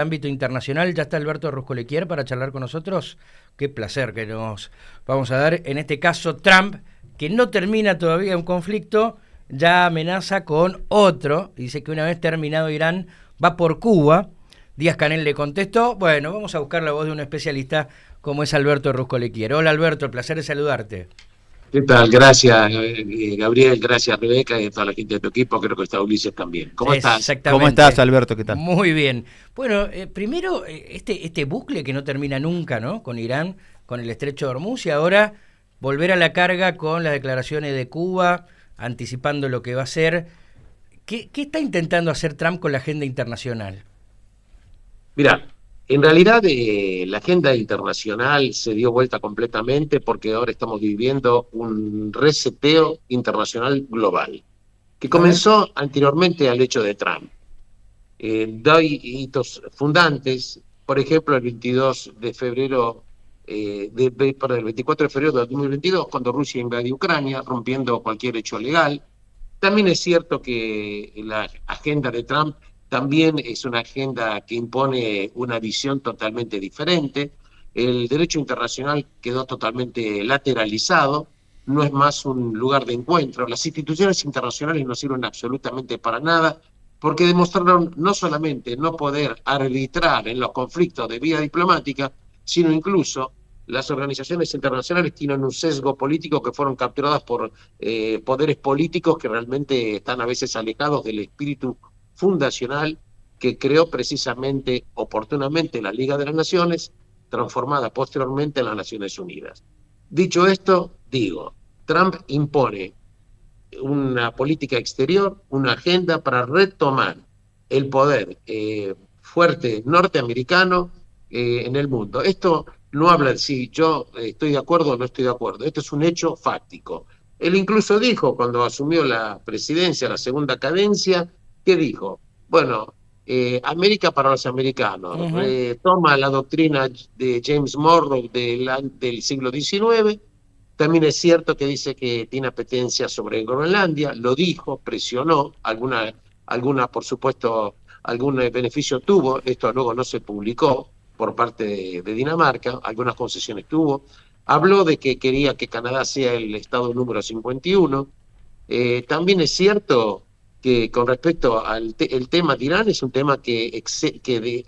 Ámbito internacional, ya está Alberto Ruscolequier para charlar con nosotros. Qué placer que nos vamos a dar. En este caso, Trump, que no termina todavía un conflicto, ya amenaza con otro. Dice que una vez terminado Irán, va por Cuba. Díaz-Canel le contestó. Bueno, vamos a buscar la voz de un especialista como es Alberto Ruscolequier. Hola Alberto, el placer de saludarte. ¿Qué tal? Gracias, Gabriel, gracias, Rebeca y a toda la gente de tu equipo. Creo que está Ulises también. ¿Cómo estás? ¿Cómo estás, Exactamente. Alberto? ¿Qué tal? Muy bien. Bueno, primero, este bucle que no termina nunca, ¿no? Con Irán, con el estrecho de Hormuz, y ahora volver a la carga con las declaraciones de Cuba, anticipando lo que va a ser. ¿Qué está intentando hacer Trump con la agenda internacional? Mira, en realidad la agenda internacional se dio vuelta completamente porque ahora estamos viviendo un reseteo internacional global, que A ver. comenzó anteriormente al hecho de Trump. Doy hitos fundantes, por ejemplo, el 22 de febrero, perdón, el 24 de febrero de 2022, cuando Rusia invadió Ucrania, rompiendo cualquier hecho legal. También es cierto que la agenda de Trump también es una agenda que impone una visión totalmente diferente. El derecho internacional quedó totalmente lateralizado, no es más un lugar de encuentro. Las instituciones internacionales no sirven absolutamente para nada porque demostraron no solamente no poder arbitrar en los conflictos de vía diplomática, sino incluso las organizaciones internacionales tienen un sesgo político que fueron capturadas por poderes políticos que realmente están a veces alejados del espíritu fundacional que creó precisamente oportunamente la Liga de las Naciones, transformada posteriormente en las Naciones Unidas. Dicho esto, digo, Trump impone una política exterior, una agenda para retomar el poder fuerte norteamericano en el mundo. Esto no habla de si yo estoy de acuerdo o no estoy de acuerdo, esto es un hecho fáctico. Él incluso dijo, cuando asumió la presidencia, la segunda cadencia, ¿qué dijo? Bueno, América para los americanos, Ujú. toma la doctrina de James Monroe del siglo XIX. También es cierto que dice que tiene apetencia sobre Groenlandia, lo dijo, presionó, por supuesto, algún beneficio tuvo, esto luego no se publicó por parte de Dinamarca, algunas concesiones tuvo. Habló de que quería que Canadá sea el estado número 51. También es cierto que con respecto al el tema de Irán es un tema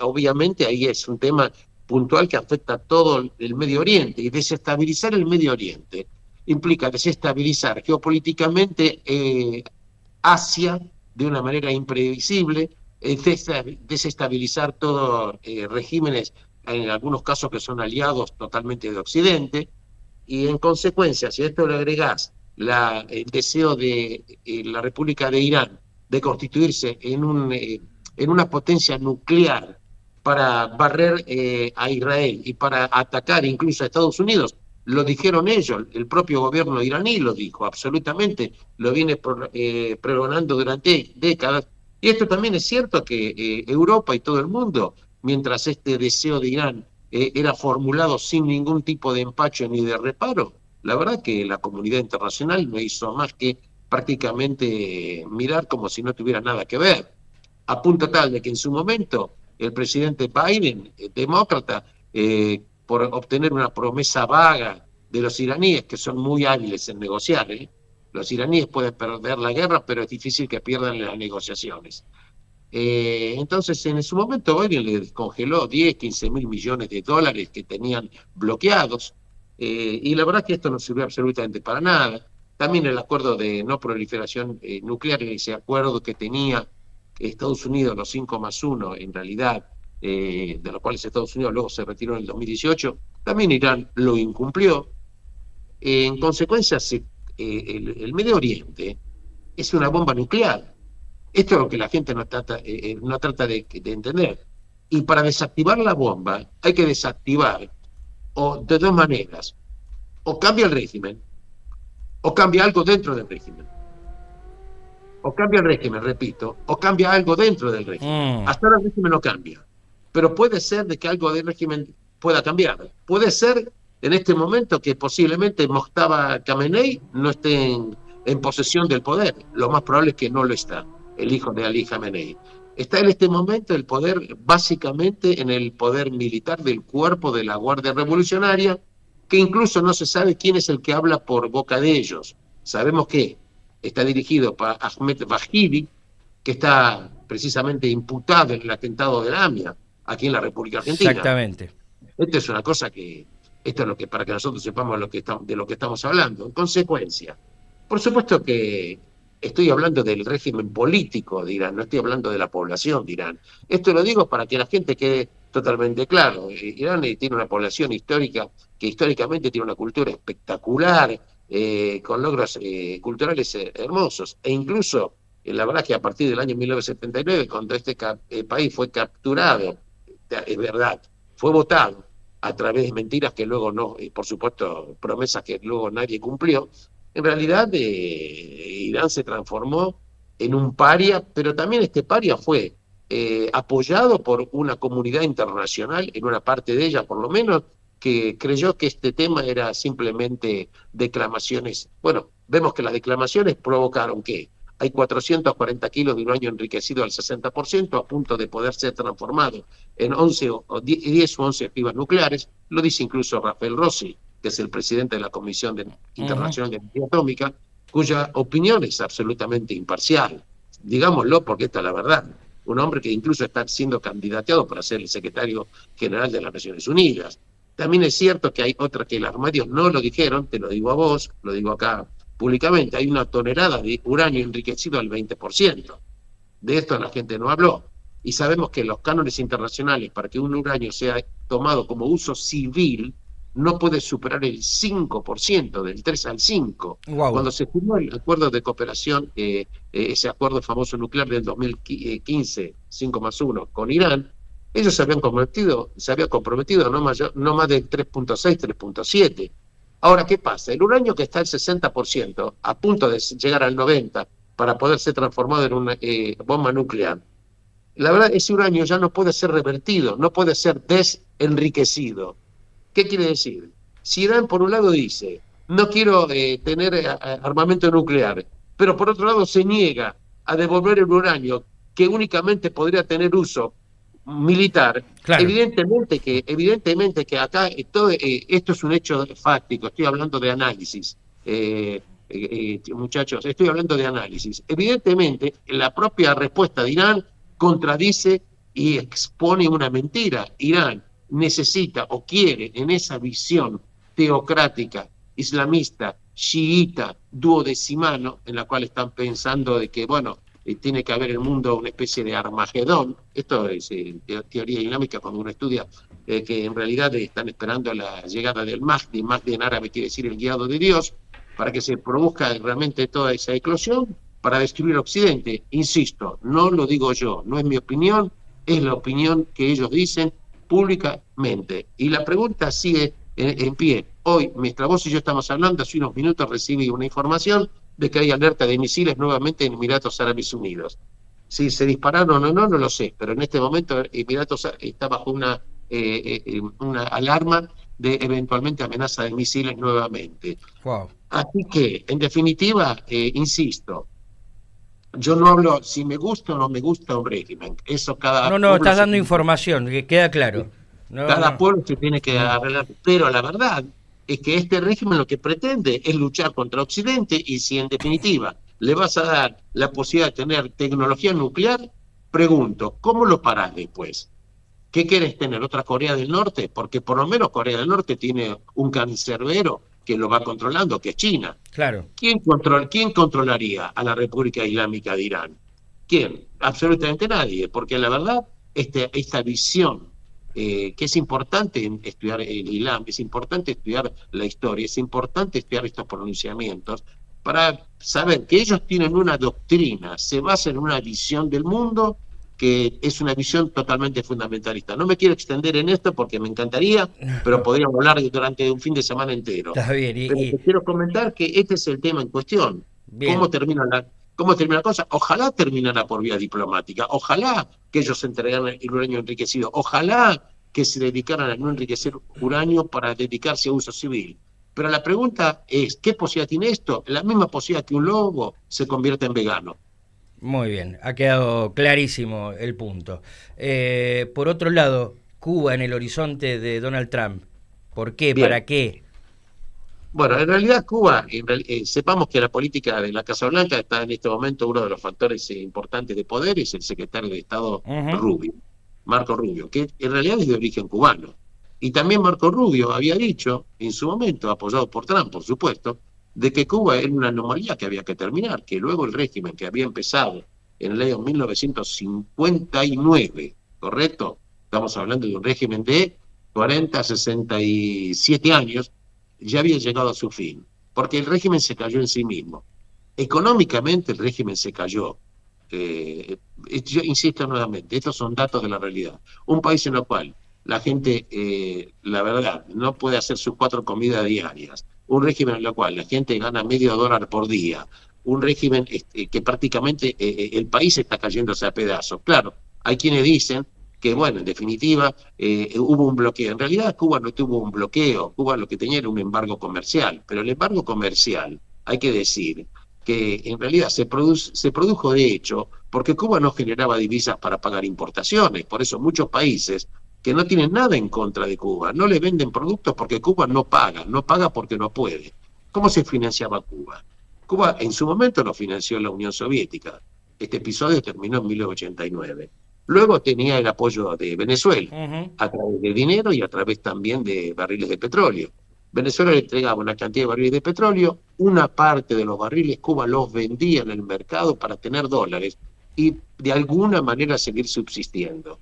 obviamente ahí es un tema puntual que afecta a todo el Medio Oriente, y desestabilizar el Medio Oriente implica desestabilizar geopolíticamente Asia de una manera imprevisible, desestabilizar todos regímenes, en algunos casos que son aliados totalmente de Occidente, y en consecuencia, si a esto le agregás el deseo de la República de Irán de constituirse en una potencia nuclear para barrer a Israel y para atacar incluso a Estados Unidos, lo dijeron ellos, el propio gobierno iraní lo dijo, absolutamente, lo viene pregonando durante décadas. Y esto también es cierto que Europa y todo el mundo, mientras este deseo de Irán era formulado sin ningún tipo de empacho ni de reparo, la verdad que la comunidad internacional no hizo más que prácticamente mirar como si no tuviera nada que ver, a punto tal de que en su momento el presidente Biden, demócrata, por obtener una promesa vaga de los iraníes, que son muy hábiles en negociar, los iraníes pueden perder la guerra, pero es difícil que pierdan las negociaciones. Entonces, en su momento, Biden le descongeló 10, 15 mil millones de dólares que tenían bloqueados, y la verdad es que esto no sirvió absolutamente para nada. También el acuerdo de no proliferación nuclear, ese acuerdo que tenía Estados Unidos, los 5+1, en realidad, de los cuales Estados Unidos luego se retiró en el 2018, también Irán lo incumplió. En consecuencia, el Medio Oriente es una bomba nuclear. Esto es lo que la gente no trata de entender. Y para desactivar la bomba hay que desactivar de dos maneras. O cambia el régimen, o cambia algo dentro del régimen. O cambia el régimen, repito, o cambia algo dentro del régimen. Mm. Hasta ahora el régimen no cambia. Pero puede ser de que algo del régimen pueda cambiar. Puede ser en este momento que posiblemente Mojtaba Khamenei no esté en posesión del poder. Lo más probable es que no lo está, el hijo de Ali Khamenei. Está en este momento el poder, básicamente en el poder militar del cuerpo de la Guardia Revolucionaria, que incluso no se sabe quién es el que habla por boca de ellos. Sabemos que está dirigido por Ahmed Vahidi, que está precisamente imputado en el atentado de la AMIA, aquí en la República Argentina. Exactamente. Esto es una cosa que, esto es lo que, para que nosotros sepamos de lo que estamos hablando. En consecuencia, por supuesto que estoy hablando del régimen político de Irán, no estoy hablando de la población de Irán. Esto lo digo para que la gente quede totalmente claro. Irán tiene una población histórica que históricamente tiene una cultura espectacular, con logros culturales hermosos, e incluso, la verdad que a partir del año 1979, cuando este país fue capturado, es verdad, fue votado a través de mentiras que luego no, por supuesto, promesas que luego nadie cumplió. En realidad, Irán se transformó en un paria, pero también este paria fue apoyado por una comunidad internacional, en una parte de ella por lo menos, que creyó que este tema era simplemente declamaciones. Bueno, vemos que las declamaciones provocaron que hay 440 kilos de uranio enriquecido al 60%, a punto de poder ser transformado en 11 o 10 o 11 ojivas nucleares. Lo dice incluso Rafael Rossi, que es el presidente de la Comisión Internacional de Energía Atómica, cuya opinión es absolutamente imparcial. Digámoslo porque esta es la verdad. Un hombre que incluso está siendo candidateado para ser el secretario general de las Naciones Unidas. También es cierto que hay otras que los medios no lo dijeron, te lo digo a vos, lo digo acá públicamente, hay una tonelada de uranio enriquecido al 20%. De esto la gente no habló. Y sabemos que los cánones internacionales para que un uranio sea tomado como uso civil no puede superar el 5%, del 3 al 5. Wow. Cuando se firmó el acuerdo de cooperación, ese acuerdo famoso nuclear del 2015, 5+1, con Irán, ellos se habían comprometido no más del 3.6, 3.7. Ahora, ¿qué pasa? El uranio que está al 60%, a punto de llegar al 90%, para poder ser transformado en una bomba nuclear, la verdad, ese uranio ya no puede ser revertido, no puede ser desenriquecido. ¿Qué quiere decir? Si Irán, por un lado, dice, no quiero tener armamento nuclear, pero por otro lado se niega a devolver el uranio que únicamente podría tener uso militar, Claro. evidentemente que acá esto es un hecho fáctico, estoy hablando de análisis, muchachos, estoy hablando de análisis. Evidentemente, la propia respuesta de Irán contradice y expone una mentira. Irán necesita o quiere, en esa visión teocrática, islamista, chiita, duodecimano, en la cual están pensando de que, bueno, tiene que haber en el mundo una especie de Armagedón. Esto es teoría islámica cuando uno estudia que en realidad están esperando la llegada del Mahdi. Mahdi en árabe quiere decir el guiado de Dios, para que se produzca realmente toda esa eclosión para destruir Occidente. Insisto, no lo digo yo, no es mi opinión, es la opinión que ellos dicen públicamente. Y la pregunta sigue en pie. Hoy, mientras vos y yo estamos hablando, hace unos minutos recibí una información de que hay alerta de misiles nuevamente en Emiratos Árabes Unidos. Si se dispararon o no, no lo sé, pero en este momento Emiratos está bajo una alarma de eventualmente amenaza de misiles nuevamente. Wow. Así que, en definitiva, insisto, yo no hablo si me gusta o no me gusta un régimen. Eso cada No, pueblo estás dando información, que queda claro. cada pueblo se tiene que arreglar. Pero la verdad es que este régimen lo que pretende es luchar contra Occidente, y si en definitiva le vas a dar la posibilidad de tener tecnología nuclear, pregunto, ¿cómo lo parás después? ¿Qué quieres tener? ¿Otra Corea del Norte? Porque por lo menos Corea del Norte tiene un cancerbero que lo va controlando, que es China. Claro. ¿Quién controlaría a la República Islámica de Irán? ¿Quién? Absolutamente nadie, porque la verdad, esta visión, que es importante estudiar el Islam, es importante estudiar la historia, es importante estudiar estos pronunciamientos, para saber que ellos tienen una doctrina, se basa en una visión del mundo que es una visión totalmente fundamentalista. No me quiero extender en esto porque me encantaría, pero podríamos hablar durante un fin de semana entero. Está bien. Pero te quiero comentar que este es el tema en cuestión. Bien. ¿Cómo termina la cosa? Ojalá terminara por vía diplomática. Ojalá que ellos entregaran el uranio enriquecido. Ojalá que se dedicaran a no enriquecer uranio para dedicarse a uso civil. Pero la pregunta es, ¿qué posibilidad tiene esto? La misma posibilidad que un lobo se convierta en vegano. Muy bien, ha quedado clarísimo el punto. Por otro lado, Cuba en el horizonte de Donald Trump. ¿Por qué? Bien. ¿Para qué? Bueno, en realidad Cuba, sepamos que la política de la Casa Blanca está en este momento uno de los factores importantes de poder, es el secretario de Estado Ujú. Rubio, Marco Rubio, que en realidad es de origen cubano. Y también Marco Rubio había dicho en su momento, apoyado por Trump, por supuesto, de que Cuba era una anomalía que había que terminar, que luego el régimen que había empezado en el año 1959, ¿correcto? Estamos hablando de un régimen de 40, 67 años, ya había llegado a su fin, porque el régimen se cayó en sí mismo. Económicamente el régimen se cayó. Yo insisto nuevamente, estos son datos de la realidad. Un país en el cual la gente, la verdad, no puede hacer sus 4 comidas diarias. Un régimen en el cual la gente gana $0,5 por día. Un régimen que prácticamente el país está cayéndose a pedazos. Claro, hay quienes dicen que, bueno, en definitiva, hubo un bloqueo. En realidad, Cuba no tuvo un bloqueo. Cuba lo que tenía era un embargo comercial. Pero el embargo comercial, hay que decir, que en realidad se produjo de hecho porque Cuba no generaba divisas para pagar importaciones. Por eso muchos países que no tienen nada en contra de Cuba no le venden productos porque Cuba no paga porque no puede. ¿Cómo se financiaba Cuba? Cuba en su momento lo financió la Unión Soviética. Este episodio terminó en 1989. Luego tenía el apoyo de Venezuela, Ujú. a través de dinero y a través también de barriles de petróleo. Venezuela le entregaba una cantidad de barriles de petróleo, una parte de los barriles Cuba los vendía en el mercado para tener dólares y de alguna manera seguir subsistiendo.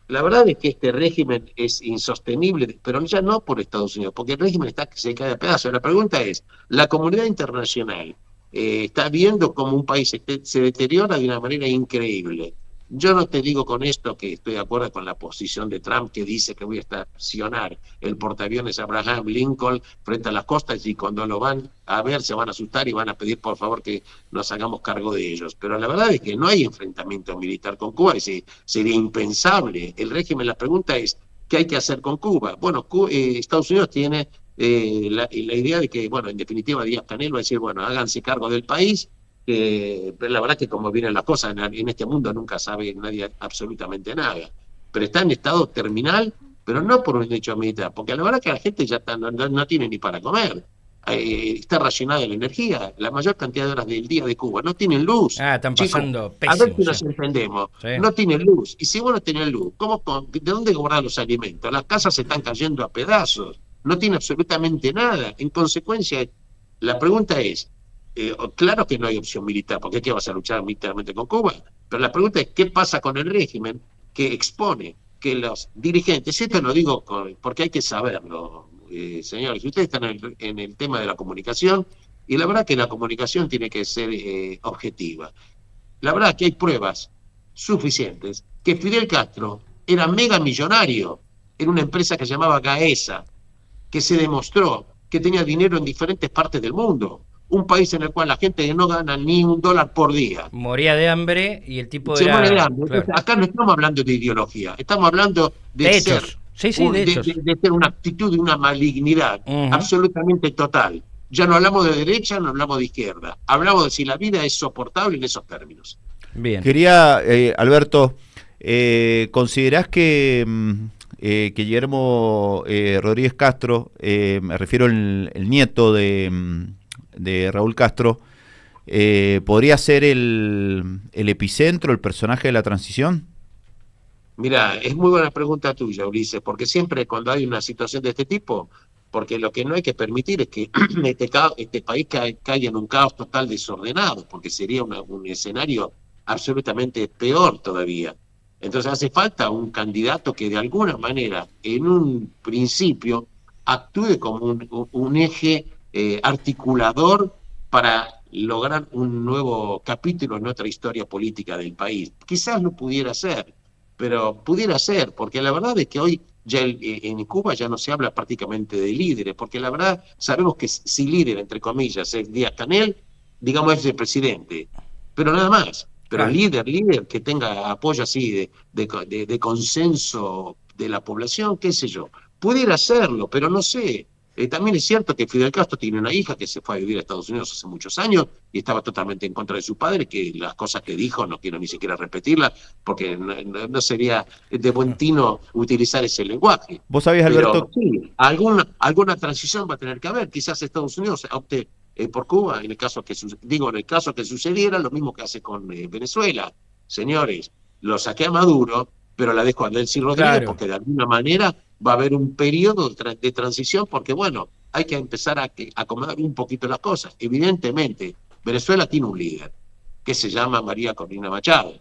La verdad es que este régimen es insostenible, pero ya no por Estados Unidos, porque el régimen está que se cae a pedazos. La pregunta es, ¿la comunidad internacional está viendo cómo un país se deteriora de una manera increíble? Yo no te digo con esto que estoy de acuerdo con la posición de Trump que dice que voy a estacionar el portaaviones Abraham Lincoln frente a las costas y cuando lo van a ver se van a asustar y van a pedir por favor que nos hagamos cargo de ellos. Pero la verdad es que no hay enfrentamiento militar con Cuba, sería impensable. El régimen, la pregunta es, ¿qué hay que hacer con Cuba? Bueno, Estados Unidos tiene la idea de que, bueno, en definitiva Díaz-Canel va a decir, bueno, háganse cargo del país, pero la verdad es que como vienen las cosas en este mundo nunca sabe nadie absolutamente nada. Pero está en estado terminal, pero no por un hecho militar, porque la verdad que la gente ya no tiene ni para comer. Está racionada la energía, la mayor cantidad de horas del día de Cuba no tienen luz. Ah, están Chicos, pasando a ver pésimo, si sí. nos entendemos. Sí. No tienen luz. Y si vos no tenés luz, ¿de dónde cobrar los alimentos? Las casas se están cayendo a pedazos. No tiene absolutamente nada. En consecuencia, la pregunta es, claro que no hay opción militar, porque ¿qué vas a luchar militarmente con Cuba? Pero la pregunta es, ¿qué pasa con el régimen que expone que los dirigentes, esto lo digo porque hay que saberlo, señores, ustedes están en el tema de la comunicación, y la verdad que la comunicación tiene que ser objetiva. La verdad que hay pruebas suficientes que Fidel Castro era mega millonario en una empresa que se llamaba Gaesa, que se demostró que tenía dinero en diferentes partes del mundo. Un país en el cual la gente no gana ni $1 por día. Moría de hambre y el tipo Se muere de era, hambre. claro, Entonces, acá no estamos hablando de ideología, estamos hablando de de ser, hechos. Sí, sí, de hechos. de ser una actitud de una malignidad Ujú. absolutamente total. Ya no hablamos de derecha, no hablamos de izquierda. Hablamos de si la vida es soportable en esos términos. Bien. Quería, Alberto, ¿considerás que Guillermo Rodríguez Castro, me refiero el nieto de Raúl Castro, podría ser el epicentro, el personaje de la transición? Mira, es muy buena pregunta tuya, Ulises, porque siempre cuando hay una situación de este tipo, porque lo que no hay que permitir es que este país caiga en un caos total desordenado, porque sería un escenario absolutamente peor todavía. Entonces hace falta un candidato que de alguna manera, en un principio, actúe como un eje articulador para lograr un nuevo capítulo en nuestra historia política del país. Quizás lo pudiera ser, pero pudiera ser, porque la verdad es que hoy ya en Cuba ya no se habla prácticamente de líderes, porque la verdad sabemos que si líder, entre comillas, es Díaz-Canel, digamos es el presidente, pero nada más. Pero Claro. líder que tenga apoyo así de consenso de la población, qué sé yo, pudiera hacerlo, pero no sé. También es cierto que Fidel Castro tiene una hija que se fue a vivir a Estados Unidos hace muchos años y estaba totalmente en contra de su padre, que las cosas que dijo no quiero ni siquiera repetirlas, porque no sería de buen tino utilizar ese lenguaje. Vos sabés, Pero Alberto, sí, alguna transición va a tener que haber. Quizás Estados Unidos opte por Cuba, en el caso que sucediera, lo mismo que hace con Venezuela. Señores, lo saqué a Maduro, pero la dejo a Delcy Rodríguez Claro. porque de alguna manera va a haber un periodo de transición porque, bueno, hay que empezar a acomodar un poquito las cosas. Evidentemente, Venezuela tiene un líder que se llama María Corina Machado,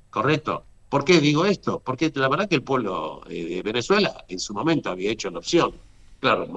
¿correcto? ¿Por qué digo esto? Porque la verdad que el pueblo de Venezuela en su momento había hecho la opción. Claro,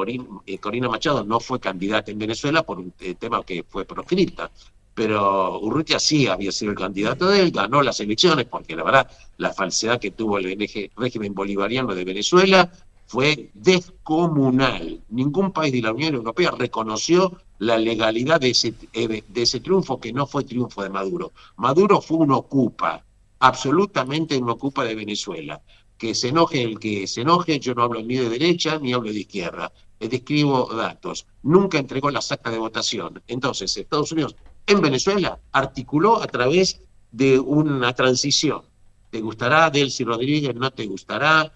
Corina Machado no fue candidata en Venezuela por un tema que fue proscripta, pero Urrutia sí había sido el candidato de él, ganó las elecciones, porque la verdad, la falsedad que tuvo el régimen bolivariano de Venezuela fue descomunal. Ningún país de la Unión Europea reconoció la legalidad de ese triunfo, que no fue triunfo de Maduro. Maduro fue un ocupa, absolutamente un ocupa de Venezuela. Que se enoje el que se enoje, yo no hablo ni de derecha ni hablo de izquierda. Describo datos. Nunca entregó las actas de votación. Entonces, Estados Unidos en Venezuela articuló a través de una transición. ¿Te gustará Delcy Rodríguez? ¿No te gustará?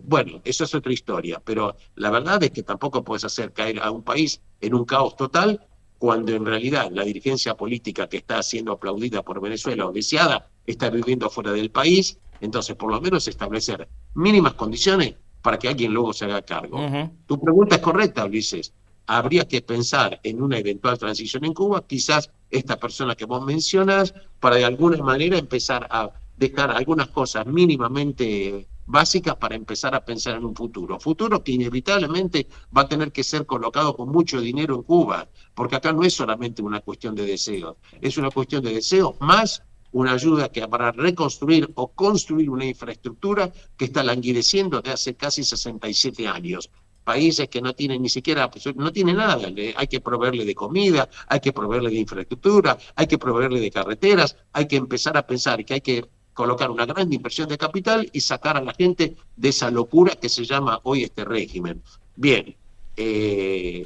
Bueno, eso es otra historia, pero la verdad es que tampoco puedes hacer caer a un país en un caos total cuando en realidad la dirigencia política que está siendo aplaudida por Venezuela o deseada está viviendo fuera del país. Entonces, por lo menos establecer mínimas condiciones para que alguien luego se haga cargo. Tu pregunta es correcta, Ulises. Habría que pensar en una eventual transición en Cuba, quizás esta persona que vos mencionas, para de alguna manera empezar a dejar algunas cosas mínimamente básicas para empezar a pensar en un futuro. Futuro que inevitablemente va a tener que ser colocado con mucho dinero en Cuba, porque acá no es solamente una cuestión de deseos, es una cuestión de deseos más una ayuda que para reconstruir o construir una infraestructura que está languideciendo desde hace casi 67 años. Países que no tienen ni siquiera, no tienen nada, hay que proveerle de comida, hay que proveerle de infraestructura, hay que proveerle de carreteras, hay que empezar a pensar que hay que colocar una gran inversión de capital y sacar a la gente de esa locura que se llama hoy este régimen. Bien,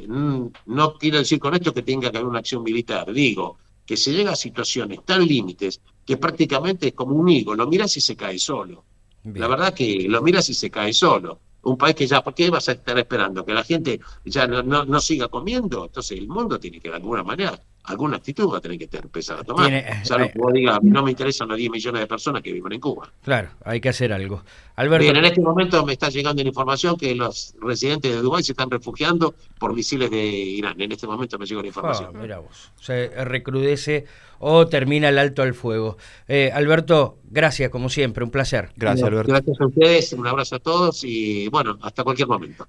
no quiero decir con esto que tenga que haber una acción militar, digo que se llega a situaciones tan límites que prácticamente es como un higo, lo miras y se cae solo. Bien. La verdad que lo miras y se cae solo. Un país que ya, ¿por qué vas a estar esperando? ¿Que la gente ya no siga comiendo? Entonces el mundo tiene que de alguna manera, alguna actitud va a tener que empezar a tomar. Salvo que vos digas, no me interesan los 10 millones de personas que viven en Cuba. Claro, hay que hacer algo. Alberto, Bien, en este momento me está llegando la información que los residentes de Dubái se están refugiando por misiles de Irán. En este momento me llegó la información. mira vos, se recrudece o termina el alto al fuego. Alberto, gracias como siempre, un placer. gracias, Alberto. Gracias a ustedes, un abrazo a todos y bueno, hasta cualquier momento.